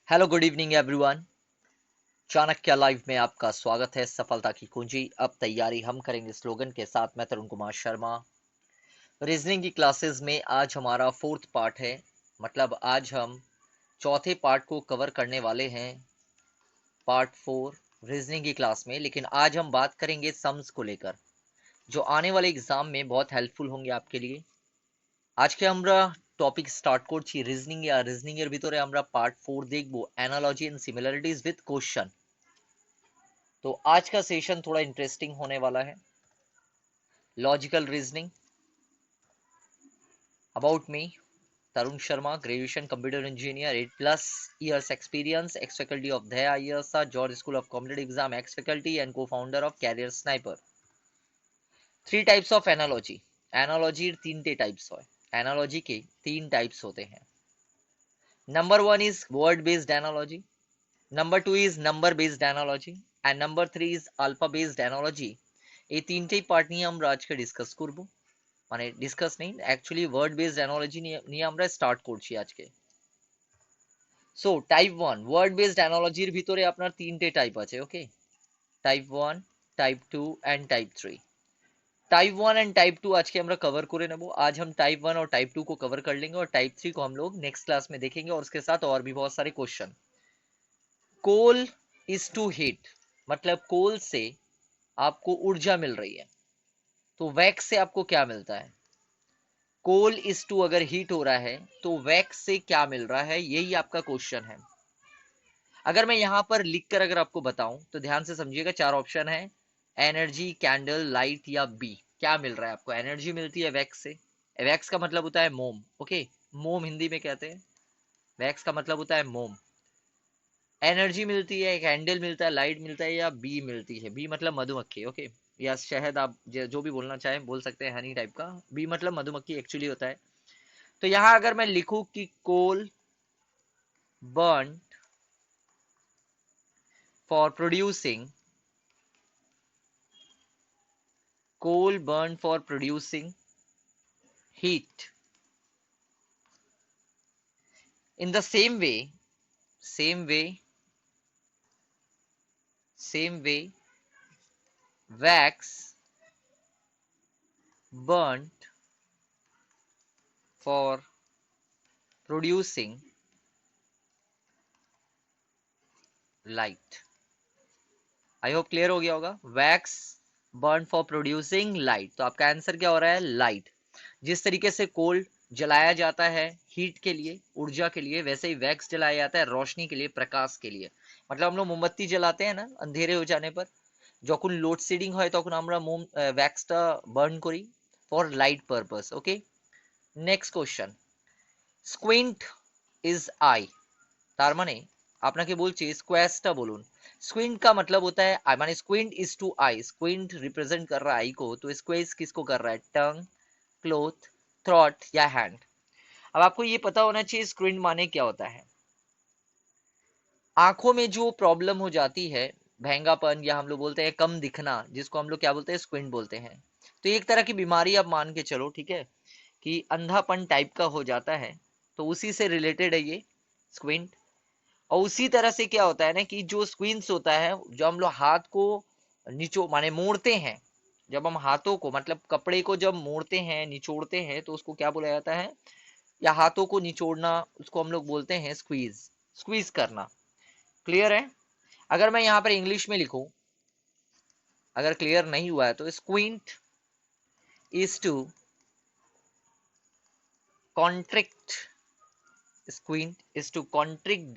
Hello good evening everyone. Chanakya live में आपका स्वागत है। सफलता की कुंजी। अब तैयारी हम करेंगे स्लोगन के साथ। मैं तरुण कुमार शर्मा। रीजनिंग की क्लासेस में आज हमारा फोर्थ पार्ट है, मतलब आज हम चौथे पार्ट को कवर करने वाले हैं, पार्ट 4 रीजनिंग की क्लास में। लेकिन आज हम बात करेंगे सम्स को लेकर, जो आने वाले एग्जाम में बहुत हेल्पफुल होंगे आपके लिए। আজকে আমরা টপিক স্টার্ট করছি রিজনিং আর রিজনিং এর ভিতরে আমরা পার্ট 4 দেখব analogy and similarities with question. तो आज का सेशन थोड़ा इंटरेस्टिंग होने वाला है। Logical reasoning. About me Tarun Sharma, graduation computer engineer, 8+ years experience, ex faculty of Dhaya ISA, George School of Competitive Exam, ex faculty and co-founder of Career Sniper। Three types of analogy. एनालॉजीर तीनटे types হয়। Analogy के तीन types होते हैं। Number 1 is word based analogy, number 2 is number based analogy and number 3 is alpha based analogy. এই তিনটেই part নিয়ে আমরা আজকে ডিসকাস করব। মানে ডিসকাস নেই, অ্যাকচুয়ালি ওয়ার্ড বেসড অ্যানালজি নিয়ে আমরা স্টার্ট করছি আজকে। সো টাইপ 1 ওয়ার্ড বেসড অ্যানালজির ভিতরে আপনার তিনটে টাইপ আছে। Okay, type 1, type 2 and type 3। Type 1 and type 2 आज के हम कवर करे नेबो। आज हम टाइप 1 और टाइप 2 को कवर कर लेंगे और टाइप 3 को हम लोग नेक्स्ट क्लास में देखेंगे, और उसके साथ और भी बहुत सारे question. Coal is to heat, मतलब कोल से आपको ऊर्जा मिल रही है, तो वैक्स से आपको क्या मिलता है? कोल इज टू अगर हीट हो रहा है तो वैक्स से क्या मिल रहा है, यही आपका क्वेश्चन है। अगर मैं यहां पर लिखकर अगर आपको बताऊं तो ध्यान से समझिएगा। चार ऑप्शन है, एनर्जी, कैंडल, लाइट या बी। क्या मिल रहा है आपको? एनर्जी मिलती है वैक्स से। वैक्स का मतलब होता है मोम। ओके, मोम हिंदी में कहते हैं। वैक्स का मतलब होता है मोम। एनर्जी मिलती है, कैंडल मिलता है, लाइट मिलता है या बी मिलती है। बी मतलब मधुमक्खी। ओके, या शहद, आप जो भी बोलना चाहें बोल सकते हैं, हनी टाइप का। बी मतलब मधुमक्खी एक्चुअली होता है। तो यहां अगर मैं लिखूं कि coal burn for producing, coal burn for producing heat, in the same way wax burnt for producing light। I hope clear हो गया होगा। Wax burn for producing light, तो आपका आंसर क्या हो रहा है? लाइट। जिस तरीके से कोल जलाया जाता है हीट के लिए, ऊर्जा के लिए, वैसे ही वैक्स जलाया जाता है रोशनी के लिए, प्रकाश के लिए। मतलब हम लोग मोमबत्ती जलाते हैं ना अंधेरे हो जाने पर, যখন লোডশেডিং হয় তখন আমরা মোম ওয়্যাক্সটা বার্ন করি for light purpose. Okay, next question. Squint is I, তার মানে আপনাকে বলছি স্কোয়াসটা বলুন। स्क्विंट का मतलब होता है आई, माने squint is to eye. Squint represent कर रहा है आई को, तो स्क्वेज किसको कर रहा है? टंग, क्लोथ, थ्रॉट या हैंड। अब आपको ये पता होना चाहिए स्क्विंट माने क्या होता है। आंखों में जो प्रॉब्लम हो जाती है, भैंगापन, या हम लोग बोलते हैं कम दिखना, जिसको हम लोग क्या बोलते हैं? स्क्विंट बोलते हैं। तो एक तरह की बीमारी आप मान के चलो, ठीक है, कि अंधापन टाइप का हो जाता है, तो उसी से रिलेटेड है ये स्क्विंट। और उसी तरह से क्या होता है ना कि जो स्क्वींस होता है, जो हम लोग हाथ को निचो माने मोड़ते हैं, जब हम हाथों को मतलब कपड़े को जब मोड़ते हैं, निचोड़ते हैं, तो उसको क्या बोला जाता है? या हाथों को निचोड़ना, उसको हम लोग बोलते हैं स्क्वीज, स्क्वीज करना। क्लियर है? अगर मैं यहाँ पर इंग्लिश में लिखूं, अगर क्लियर नहीं हुआ है तो squint is to contract, squint is to constrict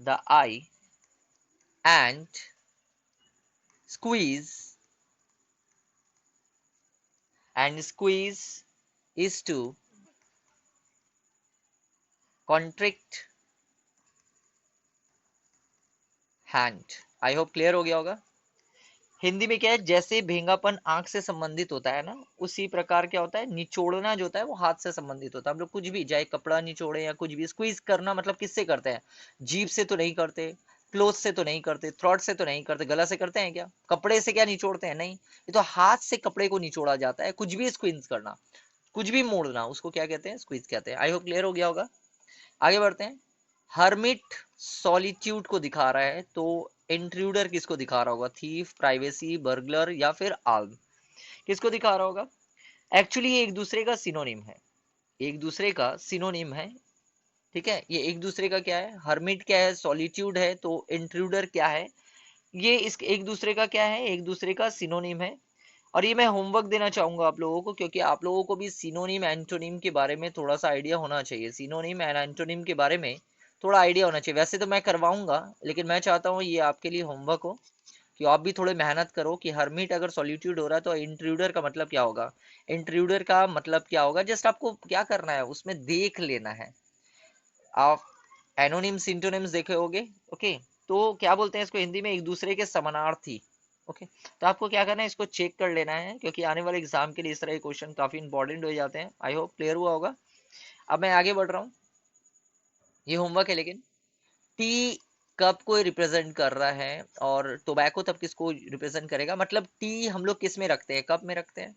the eye and squeeze, and squeeze is to constrict hand। I hope clear हो गया होगा। हिंदी में क्या है, जैसे भेंगापन आंख से संबंधित होता है ना, उसी प्रकार क्या होता है, निचोड़ना जो होता है वो हाथ से संबंधित होता है। हम लोग कुछ भी, चाहे कपड़ा निचोड़े या कुछ भी, स्क्वीज करना मतलब किससे करते हैं? जीभ से तो नहीं करते, क्लोथ से तो नहीं करते, थ्रॉट से तो नहीं करते, गला से करते हैं क्या? कपड़े से क्या निचोड़ते हैं? नहीं, ये तो हाथ से कपड़े को निचोड़ा जाता है। कुछ भी स्क्वीज करना, कुछ भी मोड़ना, उसको क्या कहते हैं? स्क्वीज कहते हैं। आई होप क्लियर हो गया होगा। आगे बढ़ते हैं। हर्मिट सॉलिट्यूड को दिखा रहा है, तो इंट्रूडर किसको दिखा रहा होगा? थीफ, प्राइवेसी, बर्गलर या फिर आल्म, किसको दिखा रहा होगा? एक्चुअली ये एक दूसरे का सिनोनिम है, एक दूसरे का सिनोनिम है, ठीक है। ये एक दूसरे का क्या है? हर्मिट क्या है? सॉलिट्यूड है। तो इंट्रूडर क्या है? ये इस एक दूसरे का क्या है? एक दूसरे का सिनोनिम है। और ये मैं होमवर्क देना चाहूंगा आप लोगों को, क्योंकि आप लोगों को भी सिनोनिम एंटोनिम के बारे में थोड़ा सा आइडिया होना चाहिए। सिनोनिम एंड एंटोनिम के बारे में थोड़ा आइडिया होना चाहिए। वैसे तो मैं करवाऊंगा, लेकिन मैं चाहता हूँ ये आपके लिए होमवर्क हो, कि आप भी थोड़े मेहनत करो कि हर्मिट अगर सॉलिट्यूड हो रहा है तो इंट्रूडर का मतलब क्या होगा, इंट्रूडर का मतलब क्या होगा। जस्ट आपको क्या करना है, उसमें देख लेना है। आप एनोनिम सिंटोनिम्स देखे होगे, ओके। तो क्या बोलते हैं इसको हिंदी में? एक दूसरे के समानार्थी, ओके। तो आपको क्या करना है, इसको चेक कर लेना है, क्योंकि आने वाले एग्जाम के लिए इस तरह के क्वेश्चन काफी इंपॉर्टेंट हो जाते हैं। आई होप क्लियर हुआ होगा। अब मैं आगे बढ़ रहा हूँ, ये होमवर्क है। लेकिन टी कब को रिप्रेजेंट कर रहा है, और टोबैको तब किसको रिप्रेजेंट करेगा? मतलब टी हम लोग किस में रखते हैं, कब में रखते हैं?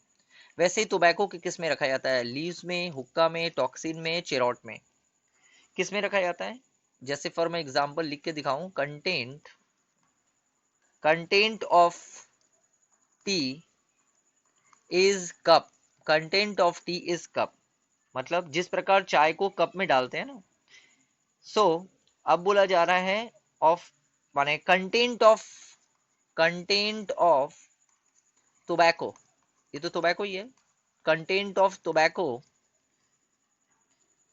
वैसे ही टोबैको के किस में रखा जाता है? लीव्स में, हुक्का में, टॉक्सिन में, चेरॉट में, किस में रखा जाता है? जैसे फॉर मैं एग्जांपल लिख के दिखाऊं, content of T is cup, content of T is cup, मतलब जिस प्रकार चाय को कप में डालते हैं ना, सो अब बोला जा रहा है ऑफ, माने कंटेंट ऑफ टोबैको, ये तो टोबैको ही है। कंटेंट ऑफ टोबैको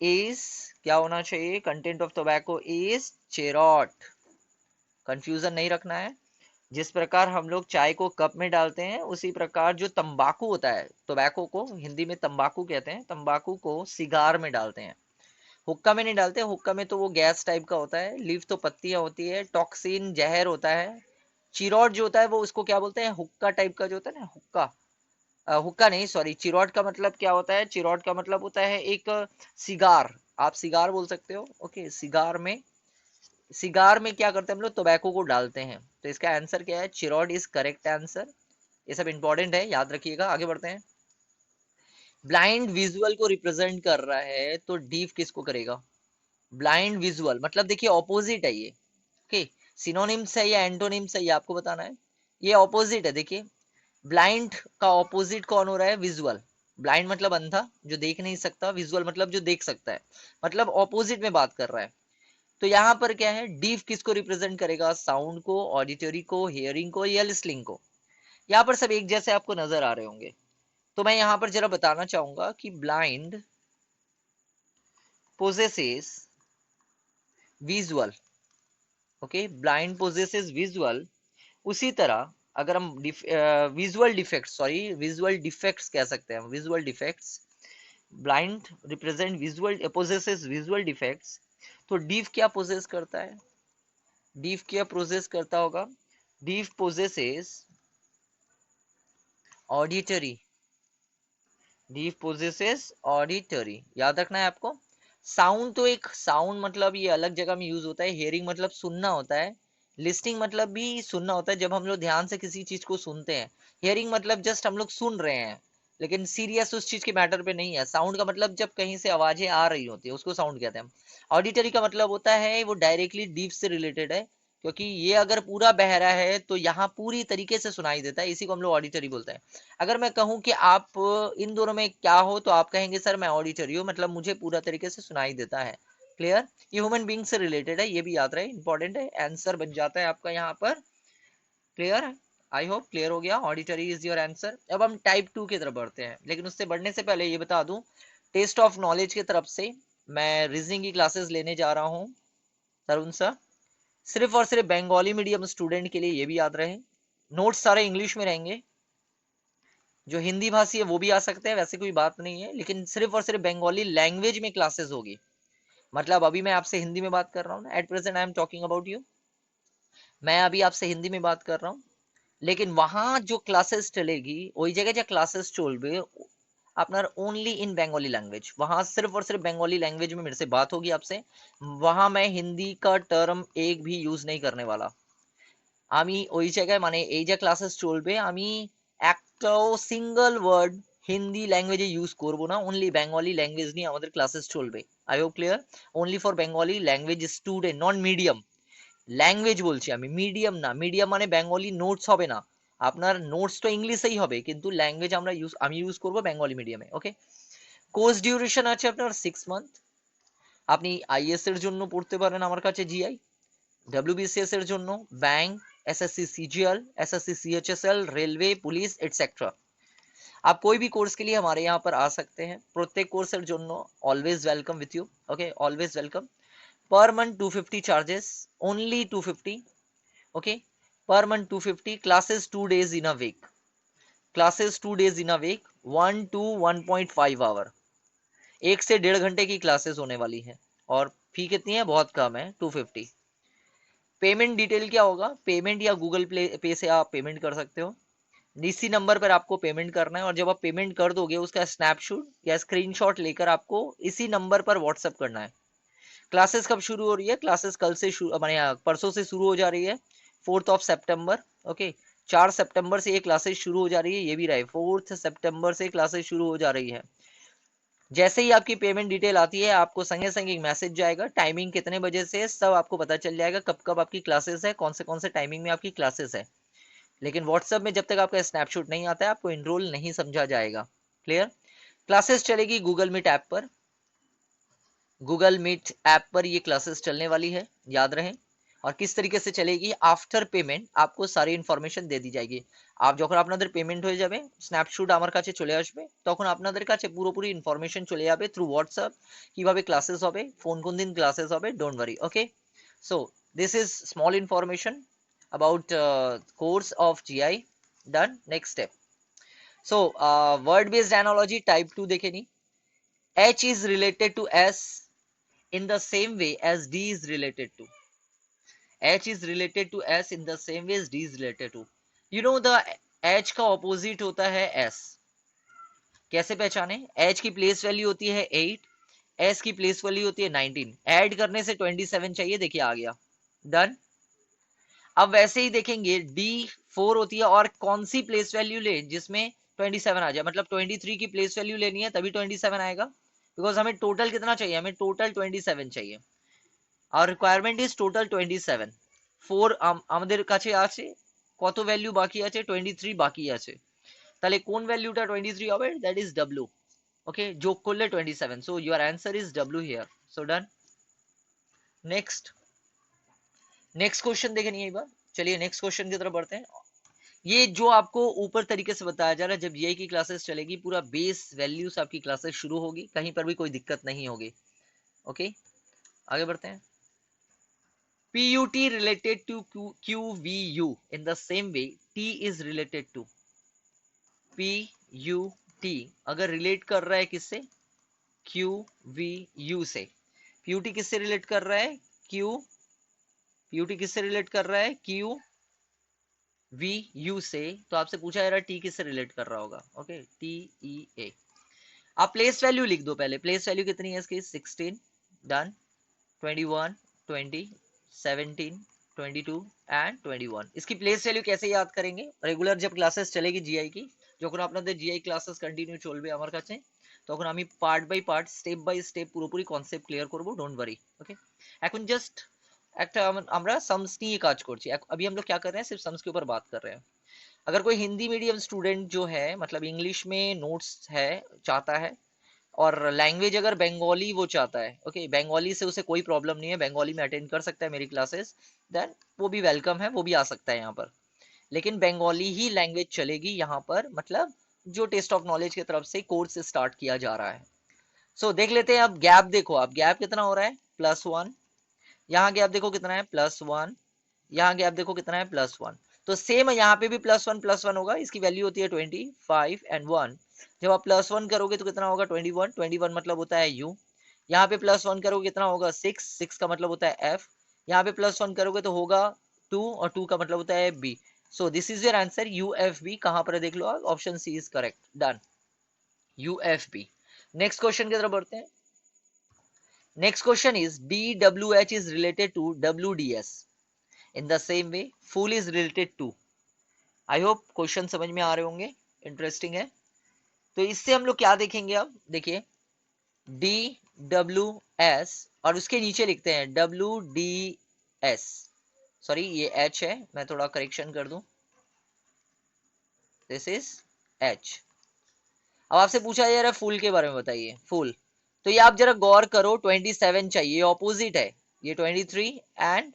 इज, क्या होना चाहिए? Content of tobacco is cheroot. Confusion नहीं रखना है। जिस प्रकार हम लोग चाय को कप में डालते हैं, उसी प्रकार जो तंबाकू होता है, टोबैको को हिंदी में तंबाकू कहते हैं, तंबाकू को सिगार में डालते हैं। हुक्का में नहीं डालते, हुक्का में तो वो गैस टाइप का होता है, लीफ तो पत्तियां होती है, टॉक्सिन जहर होता है। चिरौट जो होता है वो उसको क्या बोलते हैं? हुक्का टाइप का जो होता है ना, हुक्का, हुक्का नहीं, सॉरी, चिरौट का मतलब क्या होता है? चिरौट का मतलब होता है एक सिगार, आप सिगार बोल सकते हो, ओके। सिगार में क्या करते हैं हम लोग? टोबैको को डालते हैं। तो इसका आंसर क्या है? चिरौट इज करेक्ट आंसर। ये सब इंपॉर्टेंट है, याद रखिएगा। आगे बढ़ते हैं। ब्लाइंड विजुअल को रिप्रेजेंट कर रहा है, तो डीफ किसको करेगा? ब्लाइंड विजुअल मतलब देखिए ऑपोजिट है ये, ओके। सिनोनिम्स है या एंटोनिम्स है, ये आपको बताना है। ये ऑपोजिट है, देखिए। ब्लाइंड का ऑपोजिट कौन हो रहा है? विजुअल। ब्लाइंड मतलब अंधा, जो देख नहीं सकता, विजुअल मतलब जो देख सकता है, मतलब ऑपोजिट में बात कर रहा है। तो यहाँ पर क्या है? डीफ किसको रिप्रेजेंट करेगा? साउंड को, ऑडिटरी को, हियरिंग को या लिसनिंग को। यहाँ पर सब एक जैसे आपको नजर आ रहे होंगे। तो मैं यहाँ पर जरा बताना चाहूंगा कि blind possesses visual, okay, blind possesses visual. उसी तरह अगर हम visual defects, sorry, visual defects कह सकते हैं, visual defects, blind represent visual, possesses visual defects. तो डीफ क्या पोजेस करता है? डीफ क्या प्रोसेस करता होगा? Deaf possesses auditory, deaf possesses auditory, याद रखना है आपको। साउंड तो एक, साउंड मतलब ये अलग जगह में यूज होता है, हियरिंग मतलब सुनना होता है, लिस्टिंग मतलब भी सुनना होता है, जब हम लोग ध्यान से किसी चीज को सुनते हैं। हियरिंग मतलब जस्ट हम लोग सुन रहे हैं, लेकिन सीरियस उस चीज के मैटर पे नहीं है। साउंड का मतलब जब कहीं से आवाजें आ रही होती है, उसको साउंड कहते हैं। ऑडिटरी का मतलब होता है वो डायरेक्टली डीप से रिलेटेड है, क्योंकि ये अगर पूरा बहरा है तो यहाँ पूरी तरीके से सुनाई देता है, इसी को हम लोग ऑडिटरी बोलते हैं। अगर मैं कहूँ कि आप इन दोनों में क्या हो, तो आप कहेंगे सर मैं ऑडिटरी हूँ, मतलब मुझे पूरा तरीके से सुनाई देता है। क्लियर? ये ह्यूमन बींग से रिलेटेड है, ये भी याद रहे, इंपॉर्टेंट है, आंसर बन जाता है आपका यहाँ पर। क्लियर है? आई होप क्लियर हो गया। Auditory is your answer. अब हम टाइप 2 की तरफ बढ़ते हैं, लेकिन उससे बढ़ने से पहले ये बता दूं, टेस्ट ऑफ नॉलेज की तरफ से मैं रीजनिंग की क्लासेस लेने जा रहा हूँ, तरुण सर। सिर्फ और सिर्फ बंगाली मीडियम स्टूडेंट के लिए, ये भी याद रहे। नोट्स सारे इंग्लिश में रहेंगे, जो हिंदी भाषी है वो भी आ सकते हैं, वैसे कोई बात नहीं है, लेकिन सिर्फ और सिर्फ बंगाली लैंग्वेज में क्लासेस होगी। मतलब अभी मैं आपसे हिंदी में बात कर रहा हूँ ना, at present I am talking about you, मैं अभी आपसे हिंदी में बात कर रहा हूँ, लेकिन वहां जो क्लासेस चलेगी वही जगह जो क्लासेस चलবে আপনার ओनली इन बंगाली लैंग्वेज, वहां सिर्फ और सिर्फ बंगाली लैंग्वेज में मेरे से बात होगी आपसे। वहां मैं हिंदी का टर्म एक भी यूज नहीं करने वाला। আমি ওই জায়গায় মানে এই যে ক্লাসেস চলবে, আমি একটাও সিঙ্গেল ওয়ার্ড হিন্দি ল্যাঙ্গুয়েজে ইউজ করব না, অনলি বেঙ্গলি ল্যাঙ্গুয়েজ নিয়ে আমাদের ক্লাসেস চলবে। I hope clear. Only for Bengali language student, non medium language বলছি আমি, মিডিয়াম না। মিডিয়াম মানে বেঙ্গলি নোটস হবে না, আপনার নোটস তো ইংলিশেই হবে, কিন্তু ল্যাঙ্গুয়েজ আমি ইউজ করবো বেঙ্গলি মিডিয়ামে। ওকে, কোর্স ডিউরেশন আছে আপনার 6 মান্থ। আপনি আইএস এর জন্য পড়তে পারেন আমার কাছে জিআই, डब्ल्यूबीसीएस এর জন্য bank, SSC CGL, SSC CHSL, railway, police etcetera. आप कोई भी कोर्स के लिए हमारे यहाँ पर आ सकते हैं, प्रत्येक कोर्स এর জন্য always welcome with you. Okay, always welcome. Per month 250 charges, only 250। Okay, per month 250। Classes 2 days in a week, classes 2 days in a week, 1 to 1.5 hour, 1 से 1.5 घंटे की क्लासेस होने वाली है। और फी कितनी है? बहुत कम है, 250। पेमेंट डिटेल क्या होगा? पेमेंट या गूगल पे से आप पेमेंट कर सकते हो, इसी नंबर पर आपको पेमेंट करना है, और जब आप पेमेंट कर दोगे उसका स्नैपशॉट या स्क्रीनशॉट लेकर आपको इसी नंबर पर व्हाट्सएप करना है। क्लासेस कब शुरू हो रही है? क्लासेस कल से शुरू, माने परसों से शुरू हो जा रही है, 4 सितंबर। ओके, 4 सितंबर से ये क्लासेस शुरू हो जा रही है, ये भी रहे 4 सितंबर से क्लासेस शुरू हो जा रही है। जैसे ही आपकी पेमेंट डिटेल आती है आपको संगे संग एक मैसेज जाएगा, टाइमिंग कितने बजे से सब आपको पता चल जाएगा, कब कब आपकी क्लासेस है, कौन से टाइमिंग में आपकी क्लासेस है। लेकिन व्हाट्सएप में जब तक आपका स्नैपशॉट नहीं आता है आपको इनरोल नहीं समझा जाएगा। क्लियर? क्लासेस चलेगी गूगल मीट ऐप पर, गूगल मीट ऐप पर ये क्लासेस चलने वाली है, याद रहे। और किस तरीके से चलेगी? आफ्टर पेमेंट आपको सारी ইনফরমেশন দিয়ে दी जाएगी। आप যখন আপনাদের পেমেন্ট হয়ে যাবে স্ন্যাপশট আমার কাছে চলে আসবে, তখন আপনাদের কাছে পুরোপুরি ইনফরমেশন চলে যাবে থ্রু হোয়াটসঅ্যাপ, কিভাবে ক্লাসেস হবে, কোন দিন ক্লাসেস হবে। Don't worry. Okay, so this is small information about course of GI done. Next step, so word based analogy type 2 देखे नहीं। H is related to S in the same way as D is related to, H is related to S in the same way as D is related to। you know the H का opposite होता है S, कैसे पहचाने? H की place value होती है 8, S की place value होती है 19, ऐड करने से 27 चाहिए, देखिए आ गया, डन। अब वैसे ही देखेंगे D4 होती है, और कौन सी प्लेस वैल्यू ले जिसमें 27 आ जाए, मतलब 23 की प्लेस वैल्यू लेनी है तभी 27 आएगा, बिकॉज हमें टोटल कितना चाहिए? हमें टोटल 27 चाहिए, और रिक्वायरमेंट इज टोटल 27। 4 আমাদের কাছে আছে, কত ভ্যালু বাকি আছে? 23 বাকি আছে, তাহলে কোন ভ্যালুটা 23 হবে? That is W। ওকে, যোগ করলে 27, so your answer is W here. So done. Next question देखे नहीं एक बार, चलिए नेक्स्ट क्वेश्चन की तरफ बढ़ते हैं। ये जो आपको ऊपर तरीके से बताया जा रहा है, जब जीआई की क्लासेस चलेगी पूरा बेस वैल्यू से आपकी क्लासेस शुरू होगी, कहीं पर भी कोई दिक्कत नहीं होगी। ओके, आगे बढ़ते हैं। PUT related to QVU in the same way T is related to PUT, अगर रिलेट कर रहा है किससे? QVU से। PUT किससे रिलेट कर रहा है? PUT किससे रिलेट कर रहा है? QVU से। तो आपसे पूछा जा रहा है टी किससे रिलेट कर रहा होगा? Okay, TEA। आप प्लेस वैल्यू लिख दो पहले, प्लेस वैल्यू कितनी है इसकी? 16, डन। 21, 20, 17, 22 एंड 21। इसकी प्लेस वैल्यू कैसे याद करेंगे? रेगुलर जब क्लासेस चलेगी जीआई की, যখন আপনাদের জিআই ক্লাসেস কন্টিনিউ চলবে আমার কাছে, তখন আমি part by part step by step পুরোপুরি কনসেপ্ট ক্লিয়ার করব, ডোন্ট वरी। ओके, এখন জাস্ট একটা আমরা সামস নিয়ে কাজ করছি, अभी हम लोग क्या कर रहे हैं? सिर्फ सम्स के ऊपर बात कर रहे हैं। अगर कोई हिंदी मीडियम स्टूडेंट जो है, मतलब इंग्लिश में नोट्स है चाहता है, और लैंग्वेज अगर बंगाली वो चाहता है, ओके, बंगाली से उसे कोई प्रॉब्लम नहीं है, बंगाली में अटेंड कर सकता है मेरी क्लासेस, देन वो भी वेलकम है, वो भी आ सकता है यहाँ पर। लेकिन बंगाली ही लैंग्वेज चलेगी यहाँ पर, मतलब जो टेस्ट ऑफ नॉलेज की तरफ से कोर्स स्टार्ट किया जा रहा है। सो देख लेते हैं अब गैप, देखो आप गैप कितना हो रहा है? +1। यहाँ गैप देखो कितना है? +1। यहाँ गैप देखो कितना है? +1। तो सेम यहाँ पे भी +1 होगा, इसकी वैल्यू होती है 25 एंड 1। जब आप +1 करोगे तो कितना होगा? 21, 21 मतलब होता है U। यहाँ पे +1 करोगे कितना होगा? 6, 6 का मतलब होता है F। यहाँ पे +1 करोगे तो होगा 2, और 2 का मतलब होता है B। So this is your answer, UFB। कहाँ पर है देख लो आप, option C is correct, done, UFB। Next question की तरफ बढ़ते हैं। Next question is DWH is related to WDS in the same way full is related to। I hope question समझ में आ रहे होंगे, इंटरेस्टिंग है। तो इससे हम लोग क्या देखेंगे? अब देखिए, डी WS और उसके नीचे लिखते हैं WDS। सॉरी ये H है, मैं थोड़ा करेक्शन कर दूं, दिस इज H। अब आपसे पूछा जा रहा है फुल के बारे में बताइए, फुल। तो ये आप जरा गौर करो, 27 चाहिए, ऑपोजिट है ये 23 एंड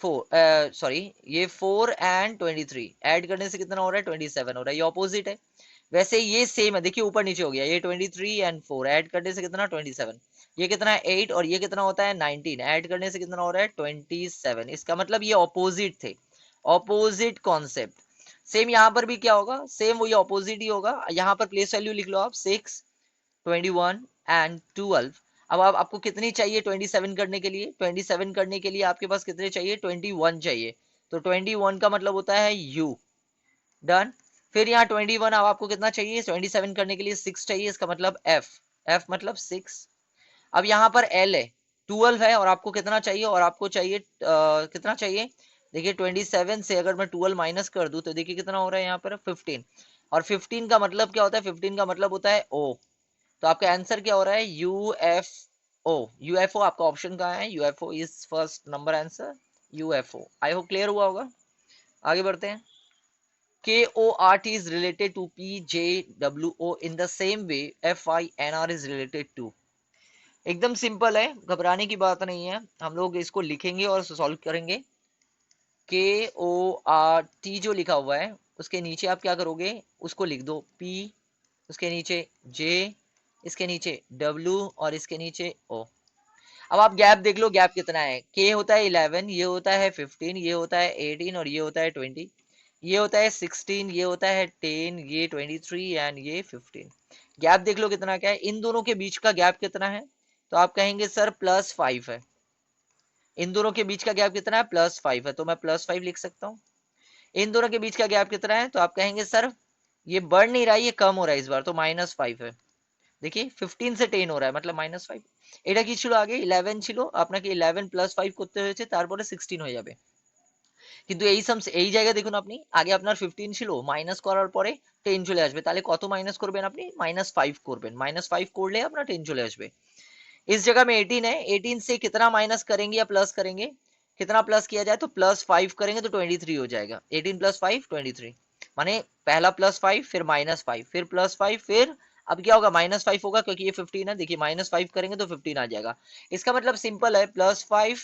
4, सॉरी ये 4 एंड 23 ऐड करने से कितना हो रहा है, 27 हो रहा है, ये ऑपोजिट है। वैसे ये सेम है, देखिए ऊपर नीचे हो गया, ये 23 एंड 4 ऐड करने से कितना 27, ये कितना है 8 और ये कितना होता है 19, ऐड करने से कितना हो रहा है 27। इसका मतलब ये ऑपोजिट थे, ऑपोजिट कॉन्सेप्ट। सेम यहाँ पर भी क्या होगा, सेम वही ऑपोजिट ही होगा। यहाँ पर प्लेस वैल्यू लिख लो आप 6, 21 एंड 12। अब आपको कितनी चाहिए 27 करने के लिए, 27 करने के लिए आपके पास कितने चाहिए, 21 चाहिए। तो 21 का मतलब होता है u, डन। फिर यहाँ 21, अब आपको कितना चाहिए 27 करने के लिए, 6 चाहिए, इसका मतलब f, f मतलब 6। अब यहाँ पर l है, 12 है, और आपको कितना चाहिए, और आपको चाहिए कितना चाहिए, देखिए 27 से अगर मैं 12 माइनस कर दूं तो देखिए कितना हो रहा है यहाँ पर 15। और 15 का मतलब क्या होता है, 15 का मतलब होता है o। तो आपका आंसर क्या हो रहा है, UFO। UFO आपका ऑप्शन कहाँ है, UFO is first number answer, UFO। I hope clear हुआ होगा। आगे बढ़ते हैं। KORT is related to PJWO in the same way FINR is related to। एकदम सिंपल है, घबराने की बात नहीं है, हम लोग इसको लिखेंगे और सॉल्व करेंगे। KORT जो लिखा हुआ है उसके नीचे आप क्या करोगे, उसको लिख दो P, उसके नीचे J, इसके नीचे W और इसके नीचे O। अब आप गैप देख लो, गैप कितना है, K होता है 11, ये होता है 15, ये होता है 18 और ये होता है 20, ये होता है 16, ये होता है 10, ये 23 एंड ये 15। गैप देख लो कितना क्या है, इन दोनों के बीच का गैप कितना है, तो आप कहेंगे सर +5 है। इन दोनों के बीच का गैप कितना है, +5 है, तो मैं +5 लिख सकता हूँ। इन दोनों के बीच का गैप कितना है, तो आप कहेंगे सर ये बढ़ नहीं रहा है, ये कम हो रहा है इस बार, तो -5 है। देखिए 15 से 10 हो रहा है, मतलब -5। এটা কি ছিল আগে 11 ছিল, আপনাকে 11 + 5 করতে হয়েছে, তারপরে 16 হয়ে যাবে। কিন্তু এই সামস এই জায়গায় দেখুন, আপনি আগে আপনার 15 ছিল, মাইনাস করার পরে 10 চলে আসবে, তাহলে কত মাইনাস করবেন আপনি, -5 করবেন, -5 করলে আপনার 10 চলে আসবে। इस जगह में 18 है, 18 से कितना माइनस करेंगे या प्लस करेंगे, कितना प्लस किया जाए, तो +5 करेंगे तो 23 हो जाएगा। 18 + 5 23, माने पहला +5 फिर -5 फिर +5 फिर अब क्या होगा -5 होगा, क्योंकि ये 15 है, देखिए -5 करेंगे तो 15 आ जाएगा। इसका मतलब सिंपल है, +5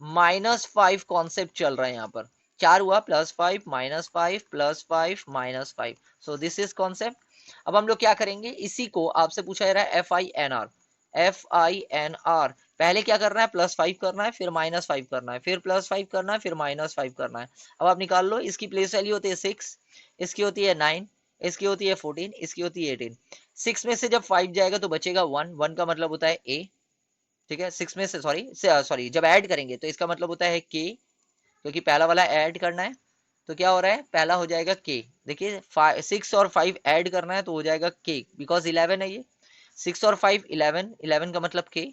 -5 कॉन्सेप्ट चल रहा है यहाँ पर। 4 हुआ, +5 -5 +5 -5, सो दिस इज कॉन्सेप्ट। अब हम लोग क्या करेंगे, इसी को आपसे पूछा जा रहा है FINR। FINR पहले क्या करना है, +5 करना है, फिर -5 करना है, फिर +5 करना है, फिर -5 करना है। अब आप निकाल लो, इसकी प्लेस वैल्यू होती है 6, इसकी होती है 9, इसकी होती है 14, इसकी होती है 18। 6 में से जब 5 जाएगा तो बचेगा 1, 1 का मतलब होता है A, ठीक है। 6 में से सॉरी जब ऐड करेंगे तो इसका मतलब होता है K, क्योंकि पहला वाला ऐड करना है, तो क्या हो रहा है, पहला हो जाएगा K। देखिए 6 और 5 ऐड करना है तो हो जाएगा K, बिकॉज 11 है ये, 6 और 5 11, 11 का मतलब K।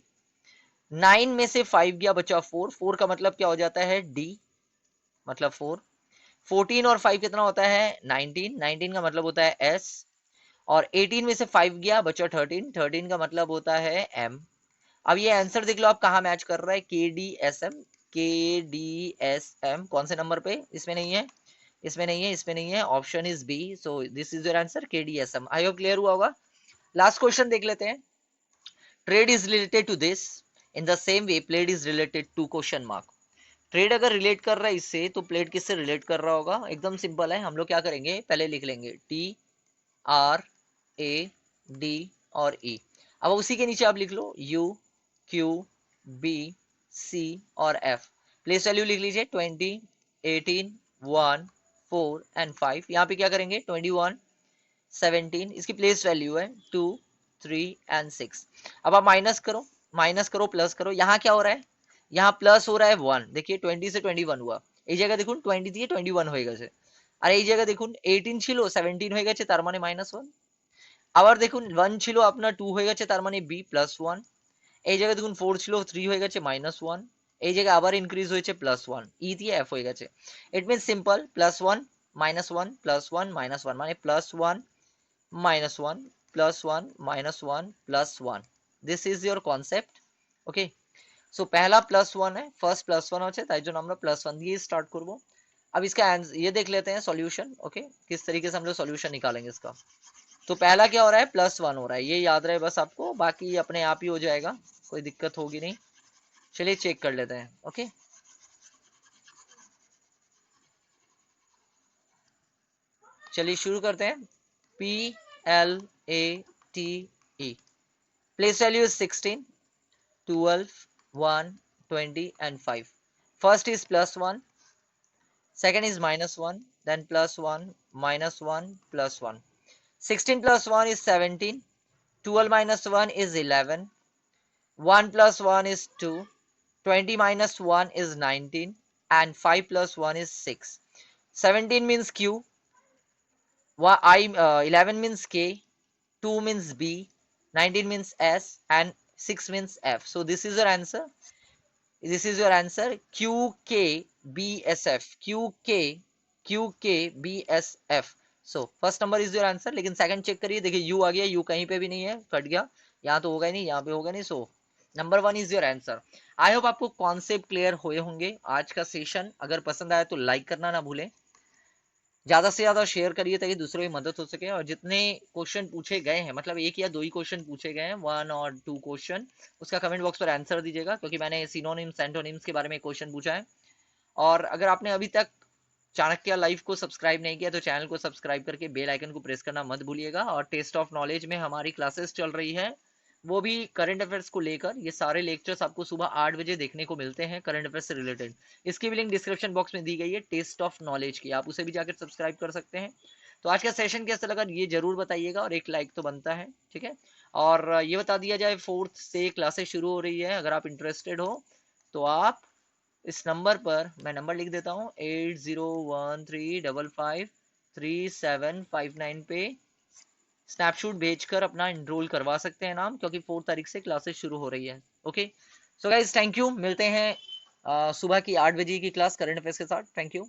9 में से 5 गया, बचा 4, 4 का मतलब क्या हो जाता है D, मतलब 4। 14 और 5 कितना होता है 19, 19 का मतलब होता है S। और 18 में से 5 गया, बचा 13, 13 का मतलब होता है M। अब ये आंसर देख लो आप कहाँ मैच कर रहा है, KDSM, KDSM कौन से नंबर पे, इसमें नहीं है, इसमें नहीं है, इसमें नहीं है, option is B, so this is your answer KDSM। I hope clear हुआ होगा। लास्ट क्वेश्चन देख लेते हैं। Trade is related to this in the same way played is related to question mark. Trade अगर रिलेट कर रहा है इससे, तो प्लेड किससे रिलेट कर रहा होगा, एकदम सिंपल है। हम लोग क्या करेंगे, पहले लिख लेंगे TRAD और E। अब उसी के नीचे आप लिख लो UQBC और F। प्लेस वैल्यू लिख लीजिए 20, 18, 1, 4 एंड 5। यहाँ पे क्या करेंगे 21, 17, इसकी प्लेस वैल्यू है 2, 3 एंड 6। अब आप माइनस करो प्लस करो, यहाँ क्या हो रहा है, यहाँ प्लस हो रहा है 1, देखिए 20 से 21 हुआ, এই জায়গা দেখুন 20 দিয়ে 21 হয়ে গেছে। আর এই জায়গা দেখুন 18 ছিল 17 হয়ে গেছে, তার মানে -1। আবার দেখুন 1 ছিল আপনার 2 হয়ে গেছে, তার মানে B +1। এই জায়গায় দেখুন 4 ছিল 3 হয়ে গেছে -1। এই জায়গায় আবার ইনক্রিজ হয়েছে +1, E দিয়ে F হয়ে গেছে। ইট মিনস সিম্পল, +1 -1 +1 -1 মানে +1 -1 +1 -1 +1। This is your concept. Okay, so पहला +1 है, फर्स्ट +1 আছে তাই জন্য আমরা +1 দিয়ে স্টাर्ट করব। अब इसका आंसर ये देख लेते हैं सॉल्यूशन। ओके, किस तरीके से हम लोग सॉल्यूशन निकालेंगे इसका। तो पहला क्या हो रहा है, +1 हो रहा है, ये याद रहे बस आपको, बाकी अपने आप ही हो जाएगा, कोई दिक्कत होगी नहीं। चलिए चेक कर लेते हैं। ओके, चलिए शुरू करते हैं। PLATE, place value is 16, 12, 1, 20 and 5. First is +1, second is -1, then +1, -1, +1. 16 plus 1 is 17, 12 minus 1 is 11, 1 plus 1 is 2, 20 minus 1 is 19, and 5 plus 1 is 6. 17 means Q, 11 means K, 2 means B, 19 means S, and 6 means F. So this is your answer. This is your answer, QKBSF, QKBSF. So first number is your answer। लेकिन second check करिए, देखिए U आ गया, U कहीं पे भी नहीं है, cut गया, यहाँ तो होगा ही नहीं, यहाँ पे होगा नहीं। So number 1 is your answer. I hope आपको कॉन्सेप्ट क्लियर हुए होंगे। आज का सेशन अगर पसंद आया तो लाइक करना ना भूलें, ज्यादा से ज्यादा शेयर करिए ताकि दूसरों की मदद हो सके। और जितने क्वेश्चन पूछे गए हैं, मतलब 1 या 2 ही क्वेश्चन पूछे गए हैं, 1 और 2 क्वेश्चन, उसका कमेंट बॉक्स पर आंसर दीजिएगा, क्योंकि मैंने सिनोनिम्स एंटोनिम्स के बारे में क्वेश्चन पूछा है। और अगर आपने अभी तक चाणक्य लाइव को सब्सक्राइब नहीं किया तो चैनल को सब्सक्राइब करके बेल आइकन को प्रेस करना मत भूलिएगा। और टेस्ट ऑफ नॉलेज में हमारी क्लासेस चल रही है, वो भी करंट अफेयर्स को लेकर। ये सारे लेक्चर्स आपको सुबह 8 बजे देखने को मिलते हैं करंट अफेयर्स से रिलेटेड। इसकी भी लिंक डिस्क्रिप्शन बॉक्स में दी गई है, टेस्ट ऑफ नॉलेज की, आप उसे भी जाकर सब्सक्राइब कर सकते हैं। तो आज का सेशन कैसा लगा ये जरूर बताइएगा, और एक लाइक तो बनता है, ठीक है। और ये बता दिया जाए, 4th से क्लासेस शुरू हो रही है, अगर आप इंटरेस्टेड हो तो आप इस नंबर पर, मैं नंबर लिख देता हूँ, 8013553759 पे स्नैपशॉट भेजकर अपना इनरोल करवा सकते हैं नाम, क्योंकि 4 तारीख से क्लासेस शुरू हो रही है। Okay, so guys thank you, मिलते हैं सुबह की 8 बजे की क्लास करंट अफेयर्स के साथ। Thank you.